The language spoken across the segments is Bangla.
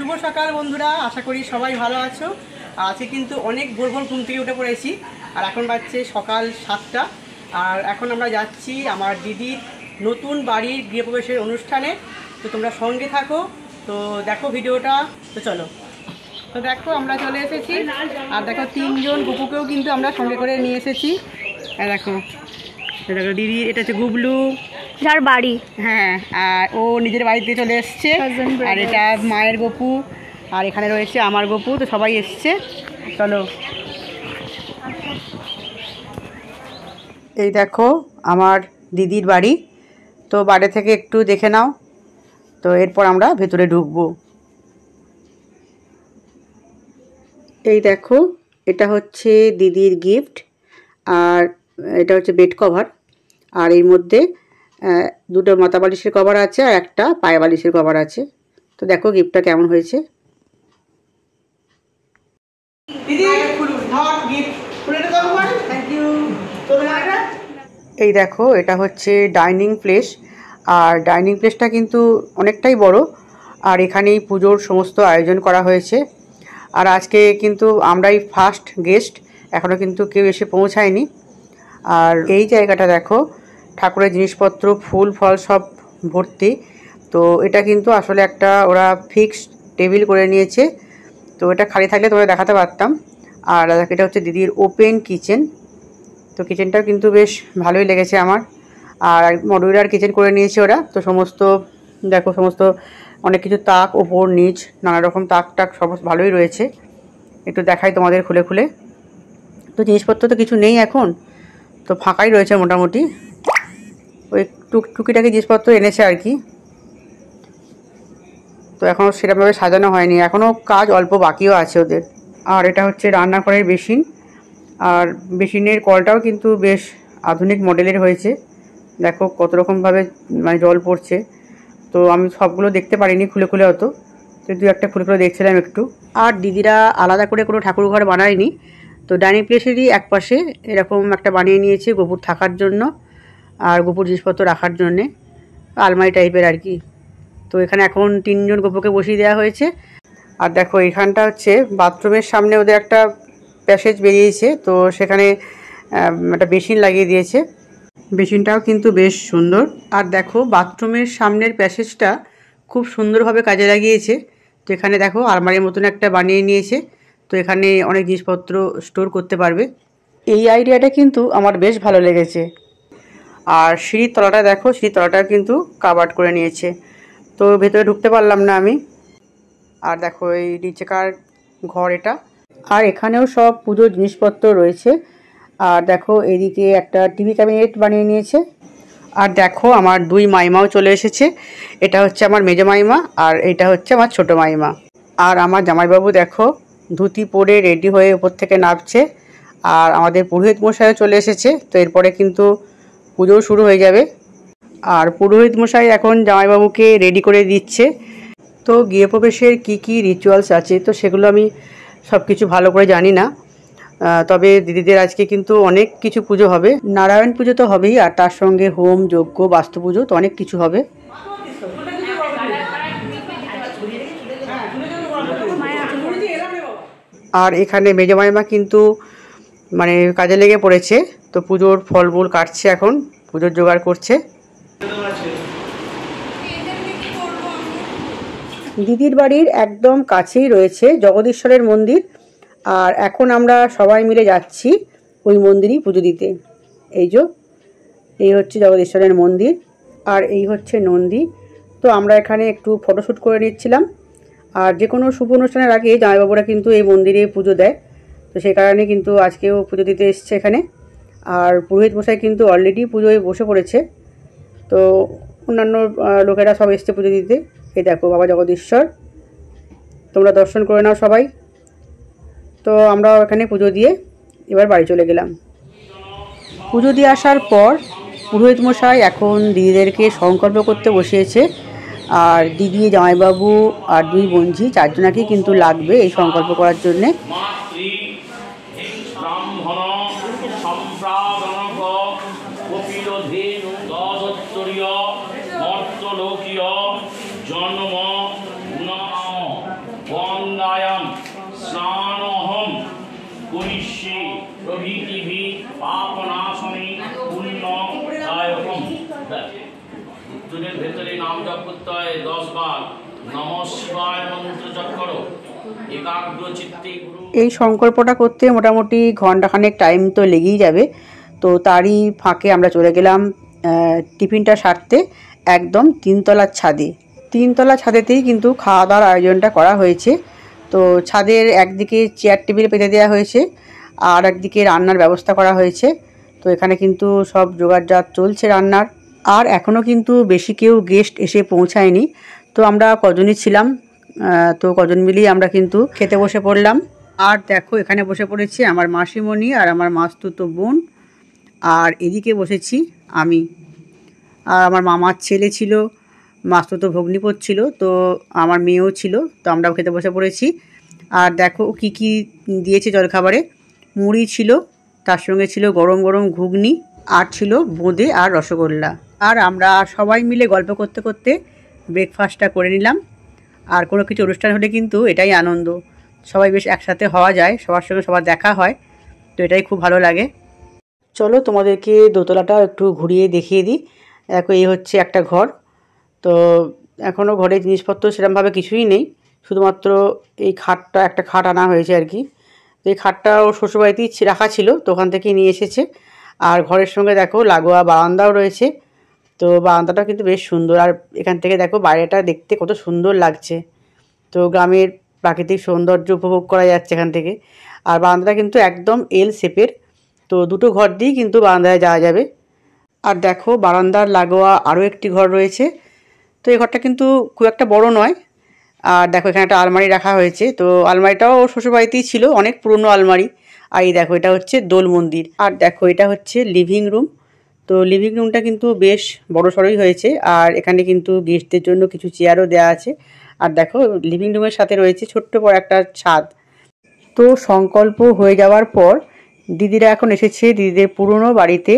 শুভ সকাল বন্ধুরা, আশা করি সবাই ভালো আছো। আজকে কিন্তু অনেক ভোর ভোর ঘুম থেকে উঠে পড়েছি, আর এখন বাজছে সকাল 7টা। আর এখন আমরা যাচ্ছি আমার দিদির নতুন বাড়ির গৃহপ্রবেশের অনুষ্ঠানে। তো তোমরা সঙ্গে থাকো, তো দেখো ভিডিওটা। তো চলো, তো দেখো আমরা চলে এসেছি। আর দেখো 3জন গপুকেও কিন্তু আমরা সঙ্গে করে নিয়ে এসেছি। আর দেখো দেখো দিদি, এটা হচ্ছে গুবলু, যার বাড়ি, হ্যাঁ, আর ও নিজের বাড়িতে চলে এসছে। আর এটা মায়ের গপু, আর এখানে রয়েছে আমার গপু। তো সবাই এসছে, চলো। এই দেখো আমার দিদির বাড়ি। তো বাইরে থেকে একটু দেখে নাও, তো এরপর আমরা ভেতরে ঢুকবো। এই দেখো, এটা হচ্ছে দিদির গিফট, আর এটা হচ্ছে বেড কভার। আর এর মধ্যে দুটো মাথা বালিশের কভার আছে আর একটা পায়ে বালিশের কভার আছে। তো দেখো গিফটটা কেমন হয়েছে। এই দেখো, এটা হচ্ছে ডাইনিং প্লেস। আর ডাইনিং প্লেসটা কিন্তু অনেকটাই বড়, আর এখানেই পুজোর সমস্ত আয়োজন করা হয়েছে। আর আজকে কিন্তু আমরাই ফার্স্ট গেস্ট, এখনও কিন্তু কেউ এসে পৌঁছায়নি। আর এই জায়গাটা দেখো, ঠাকুরের জিনিসপত্র, ফুল ফল সব ভর্তি। তো এটা কিন্তু আসলে একটা ওরা ফিক্সড টেবিল করে নিয়েছে। তো এটা খালি থাকলে তোমরা দেখাতে পারতাম। আর এটা হচ্ছে দিদির ওপেন কিচেন। তো কিচেনটাও কিন্তু বেশ ভালোই লেগেছে আমার। আর মডুলার কিচেন করে নিয়েছে ওরা। তো সমস্ত দেখো, সমস্ত অনেক কিছু তাক, ওপর নিচ নানা রকম তাক টাক সব ভালোই রয়েছে। একটু দেখাই তোমাদের খুলে খুলে। তো জিনিসপত্র তো কিছু নেই এখন, তো ফাঁকাই রয়েছে মোটামুটি। ওই টুকিটাকি জিনিসপত্র এনেছে আর কি। তো এখনও সেরকমভাবে সাজানো হয়নি, এখনও কাজ অল্প বাকিও আছে ওদের। আর এটা হচ্ছে রান্নাঘরের বেসিন। আর বেসিনের কলটাও কিন্তু বেশ আধুনিক মডেলের হয়েছে। দেখো কত রকমভাবে মানে জল পড়ছে। তো আমি সবগুলো দেখতে পারিনি খুলে খুলে অত, তো দু একটা খুলে খুলে দেখছিলাম একটু। আর দিদিরা আলাদা করে কোনো ঠাকুর ঘর বানায়নি। তো ডাইনিং প্লেসেরই একপাশে এরকম একটা বানিয়ে নিয়েছে গোপুর থাকার জন্য আর গোপুর জিনিসপত্র রাখার জন্যে, আলমারি টাইপের আর কি। তো এখানে এখন 3জন গোপুকে বসিয়ে দেওয়া হয়েছে। আর দেখো এখানটা হচ্ছে বাথরুমের সামনে ওদের একটা প্যাসেজ বেরিয়েছে, তো সেখানে একটা বেসিন লাগিয়ে দিয়েছে। বেসিনটাও কিন্তু বেশ সুন্দর। আর দেখো বাথরুমের সামনের প্যাসেজটা খুব সুন্দরভাবে কাজে লাগিয়েছে। তো এখানে দেখো আলমারির মতন একটা বানিয়ে নিয়েছে। তো এখানে অনেক জিনিসপত্র স্টোর করতে পারবে। এই আইডিয়াটা কিন্তু আমার বেশ ভালো লেগেছে। আর সিঁড়ির তলাটা দেখো, সিঁড়ির তলাটা কিন্তু কাভার্ড করে নিয়েছে। তো ভেতরে ঢুকতে পারলাম না আমি। আর দেখো এই নিচেকার ঘর এটা। আর এখানেও সব পুজোর জিনিসপত্র রয়েছে। আর দেখো এদিকে একটা টিভি ক্যাবিনেট বানিয়ে নিয়েছে। আর দেখো আমার 2 মাইমাও চলে এসেছে। এটা হচ্ছে আমার মেজো মাইমা, আর এটা হচ্ছে আমার ছোটো মাইমা। আর আমার জামাইবাবু দেখো ধুতি পরে রেডি হয়ে উপর থেকে নামছে। আর আমাদের পুরোহিত মশাইও চলে এসেছে। তো এরপরে কিন্তু পুজো শুরু হয়ে যাবে। আর পুরোহিত মশাই এখন জামাইবাবুকে রেডি করে দিচ্ছে। তো গৃহপ্রবেশের কী কী রিচুয়ালস আছে, তো সেগুলো আমি সব কিছু ভালো করে জানি না। তবে দিদিদের আজকে কিন্তু অনেক কিছু পুজো হবে। নারায়ণ পুজো তো হবেই, আর তার সঙ্গে হোম, যজ্ঞ, বাস্তু পুজো, তো অনেক কিছু হবে। আর এখানে মেজো মাইমা কিন্তু মানে কাজে লেগে পড়েছে। তো পুজোর ফলমূল কাটছে, এখন পুজোর জোগাড় করছে। দিদির বাড়ির একদম কাছেই রয়েছে জগদীশ্বরের মন্দির। আর এখন আমরা সবাই মিলে যাচ্ছি ওই মন্দিরেই পুজো দিতে। এই হচ্ছে জগদীশ্বরের মন্দির, আর এই হচ্ছে নন্দী। তো আমরা এখানে একটু ফটোশ্যুট করে নিচ্ছিলাম। আর যে কোনো শুভ অনুষ্ঠানের আগে জামাইবাবুরা কিন্তু এই মন্দিরে পুজো দেয়। তো সেই কারণে কিন্তু আজকেও পুজো দিতে এসছে এখানে। আর পুরোহিত মশাই কিন্তু অলরেডি পুজোয় বসে পড়েছে। তো অন্যান্য লোকেরা সব এসছে পুজো দিতে। এই দেখো বাবা জগদীশ্বর, তোমরা দর্শন করে নাও সবাই। তো আমরা এখানে পুজো দিয়ে এবার বাড়ি চলে গেলাম। পুজো দিয়ে আসার পর পুরোহিত মশাই এখন দিদিদেরকে সংকল্প করতে বসিয়েছে। আর দিদি, জামাইবাবু আর 2 বোনঝি, 4 জনাকেই কিন্তু লাগবে এই সংকল্প করার জন্যে। মন্দিরের ভেতরে নাম জপ করতে হয় 10 বার নমঃ শিবায় মন্ত্র জপ করো একাগ্র চিত্তে। এই সংকল্পটা করতে মোটামুটি ঘন্টাখানেক টাইম তো লেগেই যাবে। তো তারই ফাঁকে আমরা চলে গেলাম টিফিনটা সারতে একদম তিনতলার ছাদে। তিনতলা ছাদেতেই কিন্তু খাওয়া দাওয়ার আয়োজনটা করা হয়েছে। তো ছাদের একদিকে চেয়ার টেবিল পেতে দেওয়া হয়েছে, আর একদিকে রান্নার ব্যবস্থা করা হয়েছে। তো এখানে কিন্তু সব জোগাড়জাত চলছে রান্নার। আর এখনও কিন্তু বেশি কেউ গেস্ট এসে পৌঁছায়নি। তো আমরা কজনই ছিলাম, তো কজন মিলেই আমরা কিন্তু খেতে বসে পড়লাম। আর দেখো এখানে বসে পড়েছি আমার মাসিমণি আর আমার মাসতুতো বোন, আর এদিকে বসেছি আমি। আর আমার মামার ছেলে ছিল, মাসতুতো ভগ্নিপতি ছিল, তো আমার মেয়েও ছিল। তো আমরাও খেতে বসে পড়েছি। আর দেখো কি কি দিয়েছে জলখাবারে। মুড়ি ছিল, তার সঙ্গে ছিল গরম গরম ঘুগনি, আর ছিল বোঁদে আর রসগোল্লা। আর আমরা সবাই মিলে গল্প করতে করতে ব্রেকফাস্টটা করে নিলাম। আর কোনো কিছু অনুষ্ঠান হলে কিন্তু এটাই আনন্দ, সবাই বেশ একসাথে হওয়া যায়, সবার সঙ্গে সবার দেখা হয়, তো এটাই খুব ভালো লাগে। চলো তোমাদেরকে দোতলাটাও একটু ঘুরিয়ে দেখিয়ে দিই। দেখো এই হচ্ছে একটা ঘর। তো এখনও ঘরে জিনিসপত্র সেরকমভাবে কিছুই নেই, শুধুমাত্র এই খাটটা, একটা খাট আনা হয়েছে আর কি। তো এই খাটটা ওর শ্বশুরবাড়িতেই রাখা ছিল, তো ওখান থেকে নিয়ে এসেছে। আর ঘরের সঙ্গে দেখো লাগোয়া বারান্দাও রয়েছে। তো বারান্দাটা কিন্তু বেশ সুন্দর, আর এখান থেকে দেখো বাইরেটা দেখতে কত সুন্দর লাগছে। তো গ্রামের প্রাকৃতিক সৌন্দর্য উপভোগ করা যাচ্ছে এখান থেকে। আর বারান্দাটা কিন্তু একদম এল শেপের, তো দুটো ঘর দিয়েই কিন্তু বারান্দায় যাওয়া যাবে। আর দেখো বারান্দার লাগোয়া আরও একটি ঘর রয়েছে। তো এই ঘরটা কিন্তু খুব একটা বড় নয়। আর দেখো এখানে একটা আলমারি রাখা হয়েছে, তো আলমারিটাও শ্বশুরবাড়িতেই ছিল, অনেক পুরনো আলমারি। আর এই দেখো এটা হচ্ছে দোল মন্দির। আর দেখো এটা হচ্ছে লিভিং রুম। তো লিভিং রুমটা কিন্তু বেশ বড় সড়ই হয়েছে, আর এখানে কিন্তু গেস্টদের জন্য কিছু চেয়ারও দেওয়া আছে। আর দেখো লিভিং রুমের সাথে রয়েছে ছোট্ট বড় একটা ছাদ। তো সংকল্প হয়ে যাওয়ার পর দিদিরা এখন এসেছে দিদিদের পুরনো বাড়িতে,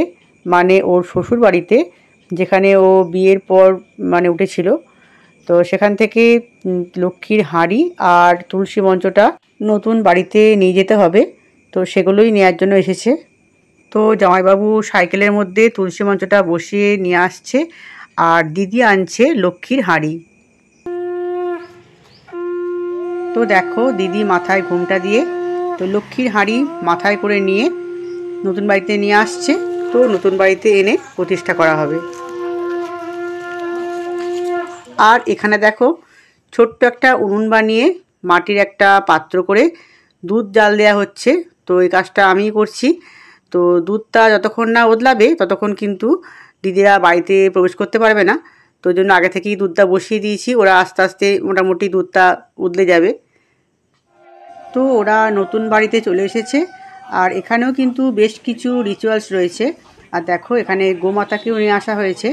মানে ওর শ্বশুর বাড়িতে, যেখানে ও বিয়ের পর মানে উঠেছিল। তো সেখান থেকে লক্ষ্মীর হাঁড়ি আর তুলসী মঞ্চটা নতুন বাড়িতে নিয়ে যেতে হবে, তো সেগুলোই নেওয়ার জন্য এসেছে। তো জামাইবাবু সাইকেলের মধ্যে তুলসী মঞ্চটা বসিয়ে নিয়ে আসছে, আর দিদি আনছে লক্ষ্মীর হাঁড়ি। তো দেখো দিদি মাথায় ঘুমটা দিয়ে তো লক্ষ্মীর হাঁড়ি মাথায় করে নিয়ে নতুন বাড়িতে নিয়ে আসছে। তো নতুন বাড়িতে এনে প্রতিষ্ঠা করা হবে। আর এখানে দেখো ছোট্ট একটা উনুন বানিয়ে মাটির একটা পাত্র করে দুধ জাল দেওয়া হচ্ছে। তো এই কাজটা আমিই করছি। তো দুধটা যতক্ষণ না উতলাবে ততক্ষণ কিন্তু দিদিরা বাড়িতে প্রবেশ করতে পারবে না। তো ওই জন্য আগে থেকেই দুধটা বসিয়ে দিয়েছি, ওরা আস্তে আস্তে মোটামুটি দুধটা উতলে যাবে। তো ওরা নতুন বাড়িতে চলে এসেছে, আর এখানেও কিন্তু বেশ কিছু রিচুয়ালস রয়েছে। আর দেখো এখানে গোমাতাকেও নিয়ে আসা হয়েছে।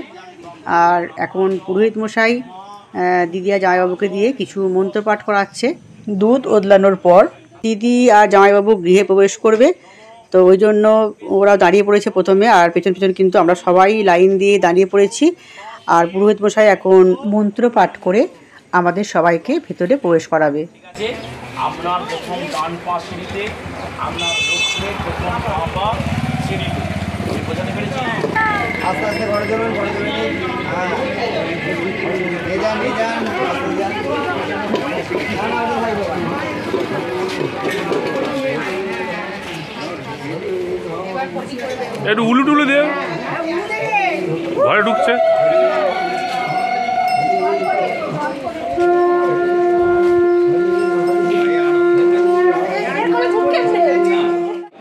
আর এখন পুরোহিত মশাই দিদি আর জামাইবাবুকে দিয়ে কিছু মন্ত্রপাঠ করাচ্ছে। দুধ ওদলানোর পর দিদি আর জামাইবাবু গৃহে প্রবেশ করবে, তো ওই জন্য ওরা দাঁড়িয়ে পড়েছে প্রথমে, আর পেছন পেছন কিন্তু আমরা সবাই লাইন দিয়ে দাঁড়িয়ে পড়েছি। আর পুরোহিত মশাই এখন মন্ত্র পাঠ করে আমাদের সবাইকে ভেতরে প্রবেশ করাবে। আপনার প্রথম ডান পা সিঁড়িতে, আপনার লক্ষ্মীর প্রথম পা সিঁড়িতে, বোঝাতে পেরেছি? আস্তে আস্তে ঘরে যাবেন, ঘরে যাবেন। একটু উলু টুলু দিয়ে ঘরে ঢুকছে।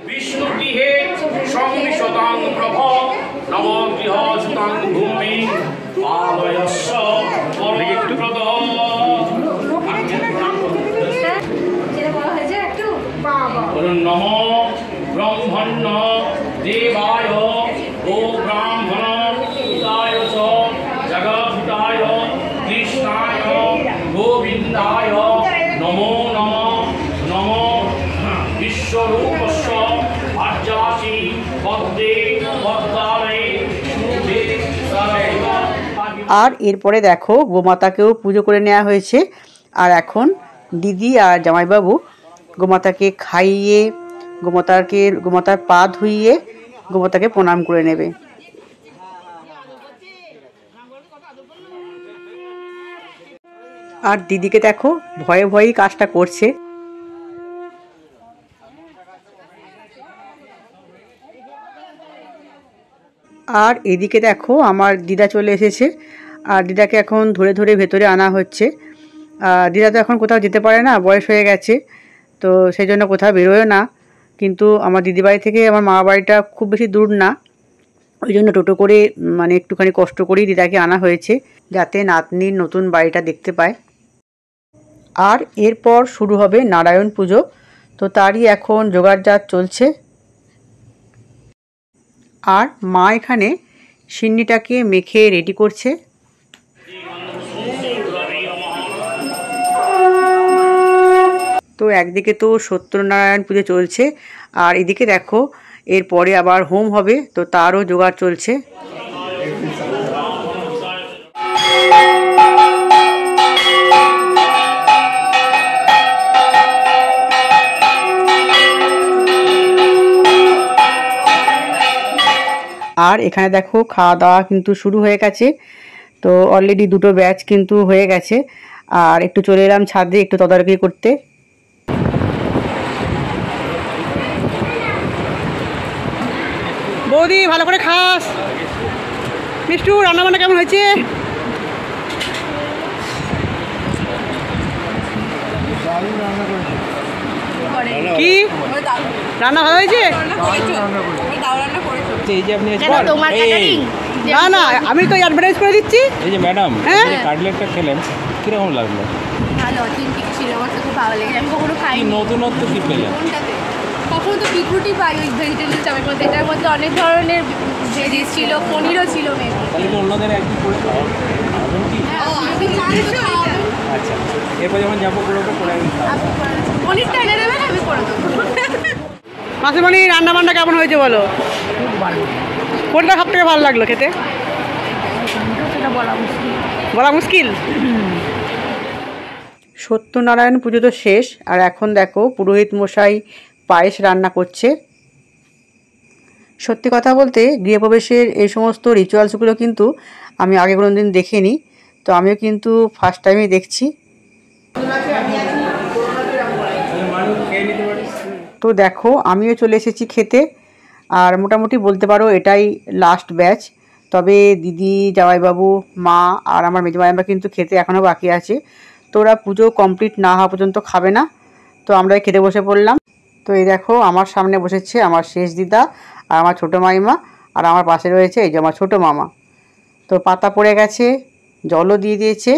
বিষ্ণুগৃহে সংবিশতাং প্রভ নবগৃহ সুতাং ভূমি পালয়স্য পরপ্রদ। নমো ব্রহ্মণ্য দেবায় ও ব্রাহ্মণ হিতায় চ জগদ্ধিতায় কৃষ্ণায় গোবিন্দায় নমো নমঃ। নমো বিশ্বরূপস্য আর্যাসি পদ্মে পদ্মালয়ে শুভে সর্ব। আর এরপরে দেখো গোমাতাকেও পুজো করে নেওয়া হয়েছে। আর এখন দিদি আর জামাইবাবু গোমাতাকে খাইয়ে গোমাতার পা ধুইয়ে গোমাতাকে প্রণাম করে নেবে। আর দিদিকে দেখো ভয়ে ভয়েই কাজটা করছে। আর এদিকে দেখো আমার দিদা চলে এসেছে, আর দিদাকে এখন ধরে ধরে ভেতরে আনা হচ্ছে। দিদা তো এখন কোথাও যেতে পারে না, বয়স হয়ে গেছে, তো সেই জন্য কোথাও বেরোয় না। কিন্তু আমার দিদিবাড়ি থেকে আমার মা বাড়িটা খুব বেশি দূর না, ওই জন্য টোটো করে মানে একটুখানি কষ্ট করেই দিদাকে আনা হয়েছে, যাতে নাতনির নতুন বাড়িটা দেখতে পায়। আর এরপর শুরু হবে নারায়ণ পুজো, তো তারই এখন জোগাড়জাত চলছে। আর মা এখানে সিন্নিটাকে মেখে রেডি করছে। তো একদিকে তো সত্যনারায়ণ পুজো চলছে, আর এদিকে দেখো এরপরে আবার হোম হবে, তো তারও জোগাড় চলছে। আর এখানে দেখো খাওয়া দাওয়া কিন্তু শুরু হয়ে গেছে, তো অলরেডি দুটো ব্যাচ কিন্তু হয়ে গেছে। আর একটু চলে এলাম ছাদে একটু তদারকি করতে। বৌদি ভালো করে খাস। মিষ্টু রান্না বান্না কেমন হয়েছে? কি রান্না ভালো হয়েছে? না না, আমি তো অ্যাডভার্টাইজ করে দিচ্ছি। এই যে ম্যাডাম হ্যাঁ কাটলেটটা খেলেন, কিরকম লাগলো? ভালো, অথেন্টিক ছিল, আমার তো খুব ভালো লেগেছে। আমি কখনো খাইনি। নতুনত্ব কি পেলেন? কোনটাতে? কখনো তো বিটরুটই পাই ওই ভেজিটেবল চাপের মধ্যে, এটার মধ্যে অনেক ধরনের ভেজিস ছিল, পনিরও ছিল মেবি। তাহলে কি অন্যদের একটু করে খাওয়াবেন কি? আচ্ছা, এরপর যখন যাবো করে পনিরটা এনে দেবেন, আমি করে দেবো। মাসিমণি রান্না বান্না কেমন হয়েছে বলো? কোনটা সব থেকে ভালো লাগলো খেতে? বলা মুশকিল। সত্যনারায়ণ পুজো তো শেষ, আর এখন দেখো পুরোহিত মশাই পায়েস রান্না করছে। সত্যি কথা বলতে গৃহপ্রবেশের এই সমস্ত রিচুয়ালসগুলো কিন্তু আমি আগে কোনো দিন দেখিনি, তো আমিও কিন্তু ফার্স্ট টাইমই দেখছি। তো দেখো আমিও চলে এসেছি খেতে, আর মোটামুটি বলতে পারো এটাই লাস্ট ব্যাচ। তবে দিদি, জামাইবাবু, মা আর আমার মেজমাইমা কিন্তু খেতে এখনও বাকি আছে, তো ওরা পুজো কমপ্লিট না হওয়া পর্যন্ত খাবে না, তো আমরা খেতে বসে পড়লাম। তো এই দেখো আমার সামনে বসেছে আমার শেষ দিদা আর আমার ছোটো মাইমা, আর আমার পাশে রয়েছে এই যে আমার ছোটো মামা। তো পাতা পড়ে গেছে, জলও দিয়ে দিয়েছে,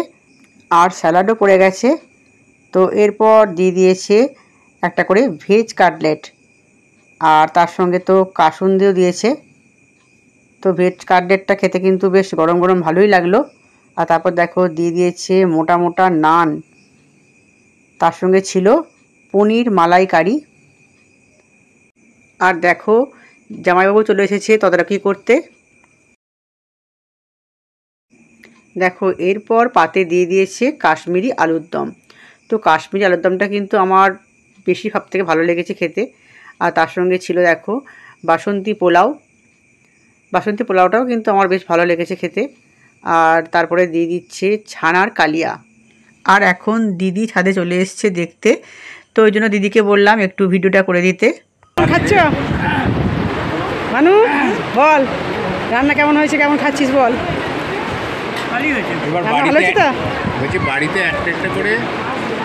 আর স্যালাডও পড়ে গেছে। তো এরপর দিয়ে দিয়েছে একটা করে ভেজ কাটলেট, আর তার সঙ্গে তো কাসুন্দিও দিয়েছে। তো ভেজ কাটলেটটা খেতে কিন্তু বেশ গরম গরম ভালোই লাগলো। আর তারপর দেখো দিয়ে দিয়েছে মোটা মোটা নান, তার সঙ্গে ছিল পনির মালাইকারি। আর দেখো জামাইবাবু চলে এসেছে তদারকি করতে। দেখো এরপর পাতে দিয়ে দিয়েছে কাশ্মীরি আলুর দম। তো কাশ্মীরি আলুর দমটা কিন্তু আমার বেশি সব থেকে ভালো লেগেছে খেতে। আর তার সঙ্গে ছিল দেখো বাসন্তী পোলাও, বাসন্তী পোলাওটাও কিন্তু আমার বেশ ভালো লেগেছে খেতে। আর তারপরে দিয়ে দিচ্ছে ছানার কালিয়া। আর এখন দিদি ছাদে চলে এসছে দেখতে, তো ওই জন্য দিদিকে বললাম একটু ভিডিওটা করে দিতে। খাচ্ছ মানু? বল রান্না কেমন হয়েছে, কেমন খাচ্ছিস বল। এবার ভালো হয়েছে তো? বলছি বাড়িতে একটা একটা করে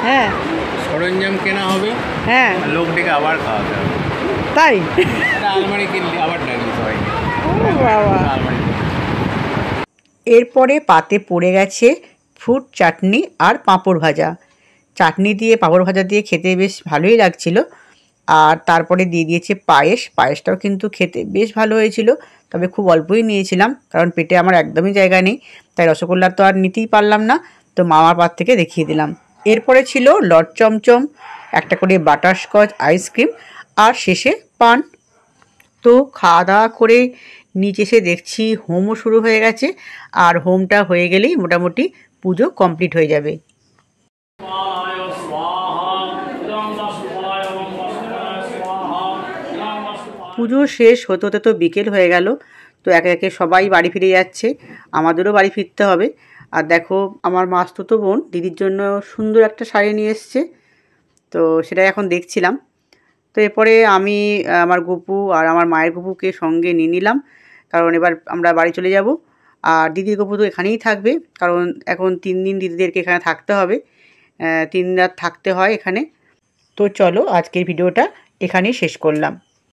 হ্যাঁ সরঞ্জাম কেনা হবে, হ্যাঁ লোক ডেকে আবার খাওয়াতে হবে। তাই? একটা আলমারি কিনলে আবার ডাকলি সবাইকে। বাবা। এরপরে পাতে পড়ে গেছে ফ্রুট চাটনি আর পাঁপড় ভাজা। চাটনি দিয়ে পাঁপড় ভাজা দিয়ে খেতে বেশ ভালোই লাগছিল। আর তারপরে দিয়ে দিয়েছে পায়েস, পায়েসটাও কিন্তু খেতে বেশ ভালো হয়েছিল, তবে খুব অল্পই নিয়েছিলাম কারণ পেটে আমার একদমই জায়গা নেই, তাই রসগোল্লা তো আর নিতেই পারলাম না, তো মামার পাত থেকে দেখিয়ে দিলাম। এরপরে ছিল লট চমচম, একটা করে বাটারস্কচ আইসক্রিম, আর শেষে পান। তো খাওয়া দাওয়া করে নিচে এসে দেখছি হোমও শুরু হয়ে গেছে, আর হোমটা হয়ে গেলেই মোটামুটি পুজো কমপ্লিট হয়ে যাবে। পুজো শেষ হতে হতে তো বিকেল হয়ে গেল, তো একে একে সবাই বাড়ি ফিরে যাচ্ছে, আমাদেরও বাড়ি ফিরতে হবে। আর দেখো আমার মাস্তুতো বোন দিদির জন্য সুন্দর একটা শাড়ি নিয়ে এসছে, তো সেটাই এখন দেখছিলাম। তো এরপরে আমি আমার গপু আর আমার মায়ের গপুকে সঙ্গে নিয়ে নিলাম, কারণ এবার আমরা বাড়ি চলে যাব। আর দিদির গপু তো এখানেই থাকবে, কারণ এখন 3 দিন দিদিদেরকে এখানে থাকতে হবে, 3 রাত থাকতে হয় এখানে। তো চলো আজকের ভিডিওটা এখানেই শেষ করলাম।